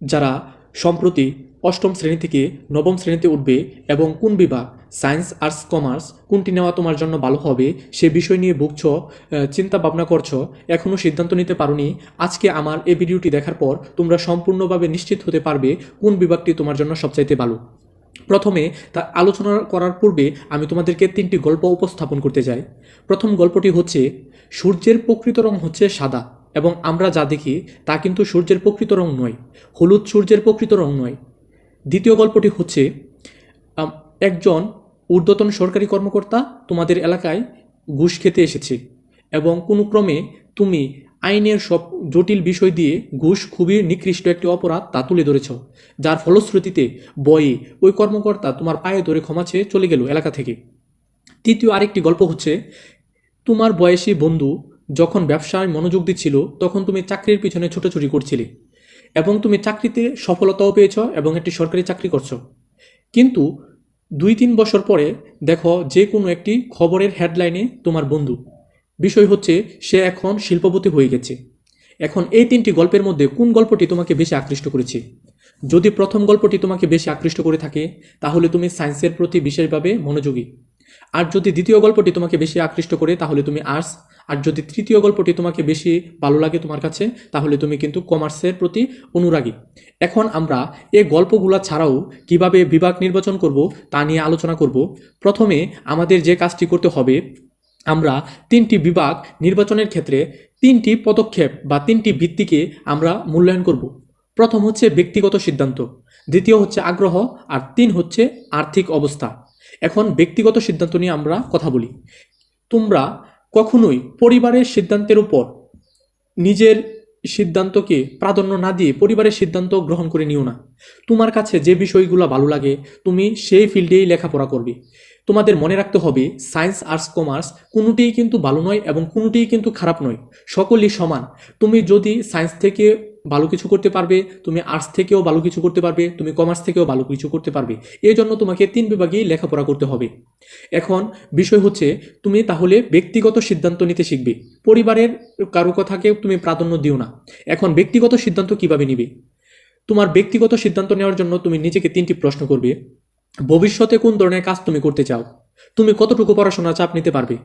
যারা সম্প্রতি অষ্টম শ্রেণী থেকে নবম শ্রেণীতে উঠবে এবং কোন বিভাগ সায়েন্স আর্টস কমার্স কোনটি নেওয়া তোমার জন্য ভালো হবে সে বিষয় নিয়ে ভুগছো, চিন্তা ভাবনা করছো, এখনও সিদ্ধান্ত নিতে পারোনি। আজকে আমার এই ভিডিওটি দেখার পর তোমরা সম্পূর্ণভাবে নিশ্চিত হতে পারবে কোন বিভাগটি তোমার জন্য সবচাইতে ভালো। প্রথমে তা আলোচনা করার পূর্বে আমি তোমাদেরকে 3টি গল্প উপস্থাপন করতে চাই। প্রথম গল্পটি হচ্ছে সূর্যের প্রকৃত রং হচ্ছে সাদা এবং আমরা যা দেখি তা কিন্তু সূর্যের প্রকৃত রং নয়, হলুদ সূর্যের প্রকৃত রং নয়। দ্বিতীয় গল্পটি হচ্ছে একজন ঊর্ধ্বতন সরকারি কর্মকর্তা তোমাদের এলাকায় ঘুষ খেতে এসেছে এবং কোনো ক্রমে তুমি আইনের সব জটিল বিষয় দিয়ে ঘুষ খুবই নিকৃষ্ট একটি অপরাধ তা তুলে ধরেছ, যার ফলশ্রুতিতে বয়ে ওই কর্মকর্তা তোমার পায়ে ধরে ক্ষমা চেয়ে চলে গেল এলাকা থেকে। তৃতীয় আরেকটি গল্প হচ্ছে তোমার বয়সী বন্ধু যখন ব্যবসায় মনোযোগ দিচ্ছিল তখন তুমি চাকরির পিছনে ছোটাছুটি করছিলে এবং তুমি চাকরিতে সফলতাও পেয়েছ এবং একটি সরকারি চাকরি করছো। কিন্তু 2-3 বছর পরে দেখো যে কোনো একটি খবরের হেডলাইনে তোমার বন্ধু, বিষয় হচ্ছে সে এখন শিল্পপতি হয়ে গেছে। এখন এই 3টি গল্পের মধ্যে কোন গল্পটি তোমাকে বেশি আকৃষ্ট করেছে? যদি প্রথম গল্পটি তোমাকে বেশি আকৃষ্ট করে থাকে তাহলে তুমি সায়েন্সের প্রতি বিশেষভাবে মনোযোগী। আর যদি দ্বিতীয় গল্পটি তোমাকে বেশি আকৃষ্ট করে তাহলে তুমি আর্টস। আর যদি তৃতীয় গল্পটি তোমাকে বেশি ভালো লাগে তোমার কাছে তাহলে তুমি কিন্তু কমার্সের প্রতি অনুরাগী। এখন আমরা এই গল্পগুলো ছাড়াও কিভাবে বিভাগ নির্বাচন করব তা নিয়ে আলোচনা করব। প্রথমে আমাদের যে কাজটি করতে হবে, আমরা 3টি বিভাগ নির্বাচনের ক্ষেত্রে 3টি পদক্ষেপ বা 3টি ভিত্তিকে আমরা মূল্যায়ন করব। প্রথম হচ্ছে ব্যক্তিগত সিদ্ধান্ত, দ্বিতীয় হচ্ছে আগ্রহ, আর 3 হচ্ছে আর্থিক অবস্থা। এখন ব্যক্তিগত সিদ্ধান্ত নিয়ে আমরা কথা বলি। তোমরা কখনোই পরিবারের সিদ্ধান্তের উপর নিজের সিদ্ধান্তকে প্রাধান্য না দিয়ে পরিবারের সিদ্ধান্ত গ্রহণ করে নিও না। তোমার কাছে যে বিষয়গুলো ভালো লাগে তুমি সেই ফিল্ডেই লেখাপড়া করবে। তোমাদের মনে রাখতে হবে সায়েন্স আর্টস কমার্স কোনোটিই কিন্তু ভালো নয় এবং কোনোটিই কিন্তু খারাপ নয়, সকলই সমান। তুমি যদি সায়েন্স থেকে ভালো কিছু করতে পারবে, তুমি আর্টস থেকেও ভালো কিছু করতে পারবে, তুমি কমার্স থেকেও ভালো কিছু করতে পারবে। এই জন্য তোমাকে 3 বিভাগেই লেখাপড়া করতে হবে। এখন বিষয় হচ্ছে তুমি তাহলে ব্যক্তিগত সিদ্ধান্ত নিতে শিখবে, পরিবারের কারো কথাকে তুমি প্রাধান্য দিও না। এখন ব্যক্তিগত সিদ্ধান্ত কিভাবে নিবে? তোমার ব্যক্তিগত সিদ্ধান্ত নেওয়ার জন্য তুমি নিজেকে 3টি প্রশ্ন করবে। ভবিষ্যতে কোন ধরনের কাজ তুমি করতে চাও? তুমি কতটুকু পড়াশোনার চাপ নিতে পারবে?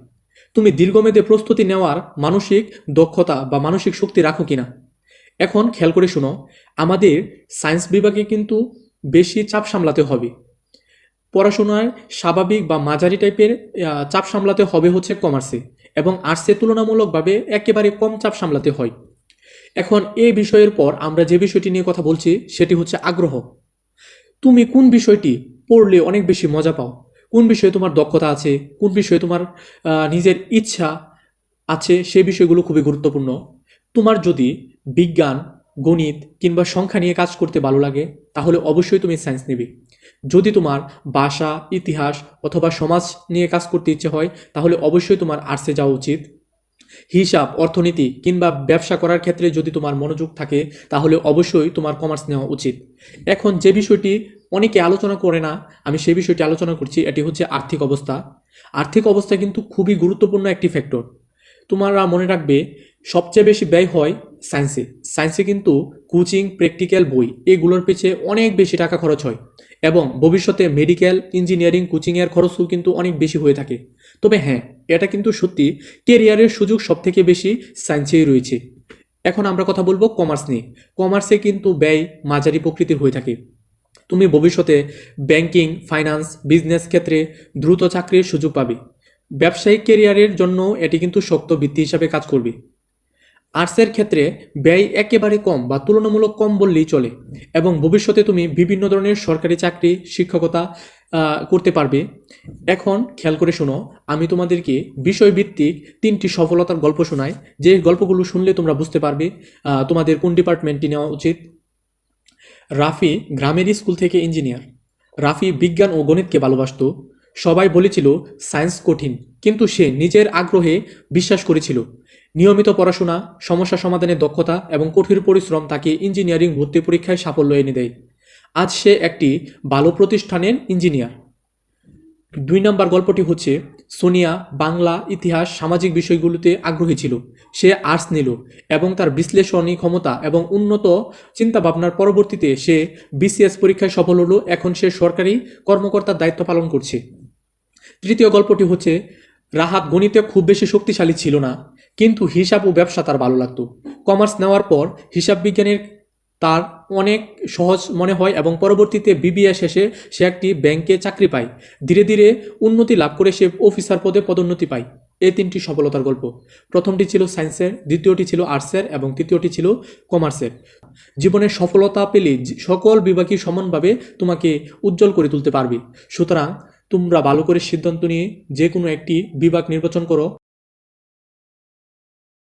তুমি দীর্ঘমেয়াদে প্রস্তুতি নেওয়ার মানসিক দক্ষতা বা মানসিক শক্তি রাখো কিনা? এখন খেয়াল করে শোনো, আমাদের সায়েন্স বিভাগে কিন্তু বেশি চাপ সামলাতে হবে। পড়াশোনার স্বাভাবিক বা মাঝারি টাইপের চাপ সামলাতে হবে হচ্ছে কমার্সে, এবং আর্টসে তুলনামূলকভাবে একেবারে কম চাপ সামলাতে হয়। এখন এই বিষয়ের পর আমরা যে বিষয়টি নিয়ে কথা বলছি সেটি হচ্ছে আগ্রহ। তুমি কোন বিষয়টি পড়লে অনেক বেশি মজা পাও, কোন বিষয়ে তোমার দক্ষতা আছে, কোন বিষয়ে তোমার নিজের ইচ্ছা আছে, সেই বিষয়গুলো খুবই গুরুত্বপূর্ণ। তোমার যদি বিজ্ঞান, গণিত কিংবা সংখ্যা নিয়ে কাজ করতে ভালো লাগে তাহলে অবশ্যই তুমি সায়েন্স নেবে। যদি তোমার ভাষা, ইতিহাস অথবা সমাজ নিয়ে কাজ করতে ইচ্ছে হয় তাহলে অবশ্যই তোমার আর্টসে যাওয়া উচিত। হিসাব, অর্থনীতি কিংবা ব্যবসা করার ক্ষেত্রে যদি তোমার মনোযোগ থাকে তাহলে অবশ্যই তোমার কমার্স নেওয়া উচিত। এখন যে বিষয়টি অনেকে আলোচনা করে না, আমি সেই বিষয়টি আলোচনা করছি, এটি হচ্ছে আর্থিক অবস্থা। আর্থিক অবস্থা কিন্তু খুবই গুরুত্বপূর্ণ একটি ফ্যাক্টর। তোমরা মনে রাখবে সবচেয়ে বেশি ব্যয় হয় সায়েন্সে। সায়েন্সে কিন্তু কোচিং, প্র্যাকটিক্যাল, বই এগুলোর পিছিয়ে অনেক বেশি টাকা খরচ হয় এবং ভবিষ্যতে মেডিকেল, ইঞ্জিনিয়ারিং, কোচিংয়ের খরচও কিন্তু অনেক বেশি হয়ে থাকে। তবে হ্যাঁ, এটা কিন্তু সত্যি, কেরিয়ারের সুযোগ সবথেকে বেশি সায়েন্সেই রয়েছে। এখন আমরা কথা বলবো কমার্স নিয়ে। কমার্সে কিন্তু ব্যয় মাঝারি প্রকৃতির হয়ে থাকে। তুমি ভবিষ্যতে ব্যাংকিং, ফাইন্যান্স, বিজনেস ক্ষেত্রে দ্রুত চাকরির সুযোগ পাবে। ব্যবসায়িক কেরিয়ারের জন্য এটি কিন্তু শক্ত ভিত্তি হিসাবে কাজ করবে। আর্টসের ক্ষেত্রে ব্যয় একেবারে কম বা তুলনামূলক কম বললেই চলে এবং ভবিষ্যতে তুমি বিভিন্ন ধরনের সরকারি চাকরি, শিক্ষকতা করতে পারবে। এখন খেয়াল করে শোনো, আমি তোমাদেরকে বিষয়ভিত্তিক 3টি সফলতার গল্প শোনাই, যে গল্পগুলো শুনলে তোমরা বুঝতে পারবে তোমাদের কোন ডিপার্টমেন্টটি নেওয়া উচিত। রাফি গ্রামের স্কুল থেকে ইঞ্জিনিয়ার। রাফি বিজ্ঞান ও গণিতকে ভালোবাসত। সবাই বলেছিল সায়েন্স কঠিন, কিন্তু সে নিজের আগ্রহে বিশ্বাস করেছিল। নিয়মিত পড়াশোনা, সমস্যা সমাধানের দক্ষতা এবং কঠোর পরিশ্রম তাকে ইঞ্জিনিয়ারিং ভর্তি পরীক্ষায় সাফল্য এনে দেয়। আজ সে একটি ভালো প্রতিষ্ঠানের ইঞ্জিনিয়ার। 2 নম্বর গল্পটি হচ্ছে সোনিয়া বাংলা, ইতিহাস, সামাজিক বিষয়গুলোতে আগ্রহী ছিল। সে আর্টস নিল এবং তার বিশ্লেষণী ক্ষমতা এবং উন্নত চিন্তাভাবনার পরবর্তীতে সে বিসিএস পরীক্ষায় সফল হলো। এখন সে সরকারি কর্মকর্তার দায়িত্ব পালন করছে। তৃতীয় গল্পটি হচ্ছে, রাহাত গণিতে খুব বেশি শক্তিশালী ছিল না, কিন্তু হিসাব ও ব্যবসা তার ভালো লাগতো। কমার্স নেওয়ার পর হিসাব বিজ্ঞানের তার অনেক সহজ মনে হয় এবং পরবর্তীতে বিবিএ শেষে সে একটি ব্যাংকে চাকরি পায়। ধীরে ধীরে উন্নতি লাভ করে সে অফিসার পদে পদোন্নতি পায়। এই তিনটি সফলতার গল্প। প্রথমটি ছিল সায়েন্সের, দ্বিতীয়টি ছিল আর্টসের এবং তৃতীয়টি ছিল কমার্সের। জীবনের সফলতা পেলে সকল বিভাগই সমানভাবে তোমাকে উজ্জ্বল করে তুলতে পারবে। সুতরাং তোমরা ভালো করে সিদ্ধান্ত নিয়ে যে কোনো একটি বিভাগ নির্বাচন করো।